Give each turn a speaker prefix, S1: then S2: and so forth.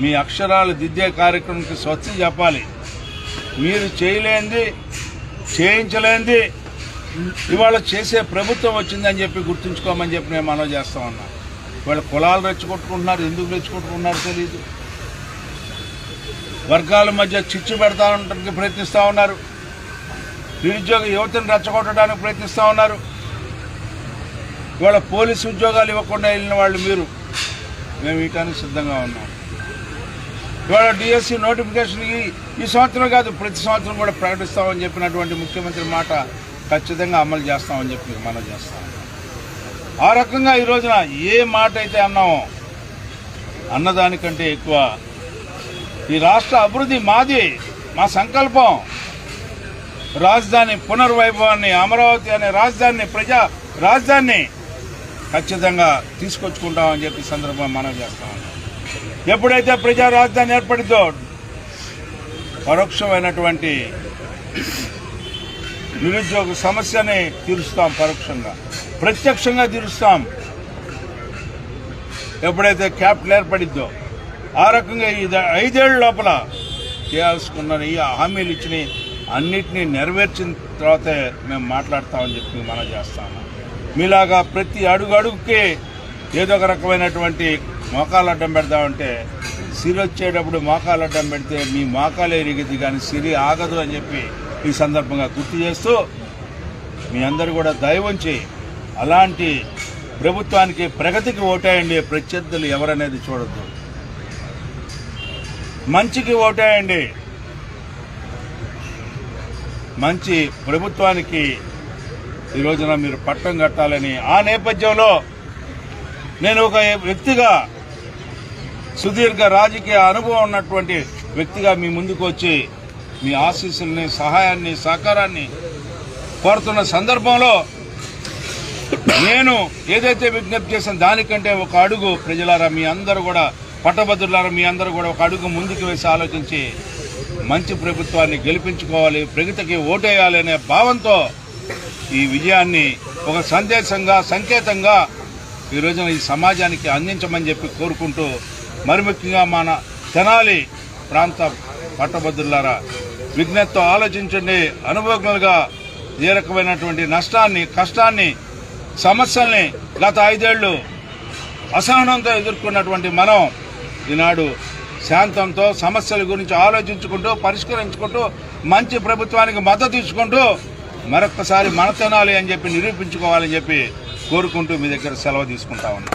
S1: మీ అక్షరాలు దిద్దే కార్యక్రమానికి స్వస్తి చెప్పాలి. మీరు చేయలేనిది చేయించలేనిది ఇవాళ చేసే ప్రభుత్వం వచ్చిందని చెప్పి గుర్తుంచుకోమని చెప్పి నేను మనవి చేస్తా ఉన్నా. ఇవాళ కులాలు రెచ్చగొట్టుకుంటున్నారు, ఎందుకు రెచ్చగొట్టుకుంటున్నారో తెలియదు. వర్గాల మధ్య చిచ్చు పెడతానికి ప్రయత్నిస్తూ ఉన్నారు. నిరుద్యోగ యువతను రెచ్చగొట్టడానికి ప్రయత్నిస్తూ ఉన్నారు. ఇవాళ పోలీసు ఉద్యోగాలు ఇవ్వకుండా వెళ్ళిన వాళ్ళు మేము ఇవ్వడానికి సిద్ధంగా ఉన్నాం. ఇవాళ డిఎస్సి నోటిఫికేషన్కి ఈ సంవత్సరం కాదు, ప్రతి సంవత్సరం కూడా ప్రకటిస్తామని చెప్పినటువంటి ముఖ్యమంత్రి మాట ఖచ్చితంగా అమలు చేస్తామని చెప్పి మనం చేస్తాం. ఆ రకంగా ఈ రోజున ఏ మాట అయితే అన్నామో అన్నదానికంటే ఎక్కువ ఈ రాష్ట్ర అభివృద్ధి మాది, మా సంకల్పం. రాజధాని పునర్వైభవాన్ని, అమరావతి అనే రాజధానిని, ప్రజా రాజధానిని ఖచ్చితంగా తీసుకొచ్చుకుంటామని చెప్పి సందర్భంగా మనం చేస్తాం. ఎప్పుడైతే ప్రజా రాజధాని ఏర్పడిద్దో పరోక్షమైనటువంటి నిరుద్యోగ సమస్యని తీరుస్తాం, పరోక్షంగా ప్రత్యక్షంగా తీరుస్తాం. ఎప్పుడైతే క్యాపిటల్ ఏర్పడిద్దో ఆ రకంగా ఈ 5 ఏళ్ల లోపల చేయాల్సుకున్న ఈ హామీలు ఇచ్చిన అన్నిటినీ నెరవేర్చిన తర్వాతే మేము మాట్లాడతామని చెప్పి మనం చేస్తాము. మీలాగా ప్రతి అడుగుకి ఏదో ఒక రకమైనటువంటి మోకాలు అడ్డం పెడతామంటే సిరి వచ్చేటప్పుడు మోకాలు అడ్డం పెడితే మీ మోకాలే ఎరిగిద్ది కానీ సిరి ఆగదు అని చెప్పి ఈ సందర్భంగా గుర్తు చేస్తూ మీ అందరూ కూడా దయవుంచి అలాంటి ప్రభుత్వానికి, ప్రగతికి ఓటేయండి. ప్రత్యర్థులు ఎవరనేది చూడద్దు, మంచికి ఓటేయండి. మంచి ప్రభుత్వానికి ఈ రోజున మీరు పట్టం కట్టాలని ఆ నేపథ్యంలో నేను ఒక వ్యక్తిగా, సుదీర్ఘ రాజకీయ అనుభవం ఉన్నటువంటి వ్యక్తిగా మీ ముందుకు వచ్చి మీ ఆశీస్సుల్ని, సహాయాన్ని, సహకారాన్ని కోరుతున్న సందర్భంలో నేను ఏదైతే విజ్ఞప్తి చేశాను దానికంటే ఒక అడుగు ప్రజలారా, మీ అందరూ కూడా పట్టభద్రులారా, మీ అందరూ కూడా ఒక అడుగు ముందుకు వేసి ఆలోచించి మంచి ప్రభుత్వాన్ని గెలిపించుకోవాలి, ప్రగతికి ఓటేయాలి అనే భావంతో ఈ విజయాన్ని ఒక సందేశంగా, సంకేతంగా ఈ రోజున ఈ సమాజానికి అందించమని చెప్పి కోరుకుంటూ, మరి ముఖ్యంగా మన తెనాలి ప్రాంత పట్టభద్రులారా విజ్ఞతతో ఆలోచించండి. అనుభవజ్ఞులుగా ఏ రకమైనటువంటి నష్టాన్ని, కష్టాన్ని, సమస్యల్ని గత 5 ఏళ్లు అసహనంతో ఎదుర్కొన్నటువంటి మనం ఈనాడు శాంతంతో సమస్యల గురించి ఆలోచించుకుంటూ, పరిష్కరించుకుంటూ, మంచి ప్రభుత్వానికి మద్దతు ఇచ్చుకుంటూ మరొక్కసారి మన తెనాలి అని చెప్పి నిరూపించుకోవాలని చెప్పి కోరుకుంటూ మీ దగ్గర సెలవు తీసుకుంటా ఉన్నాం.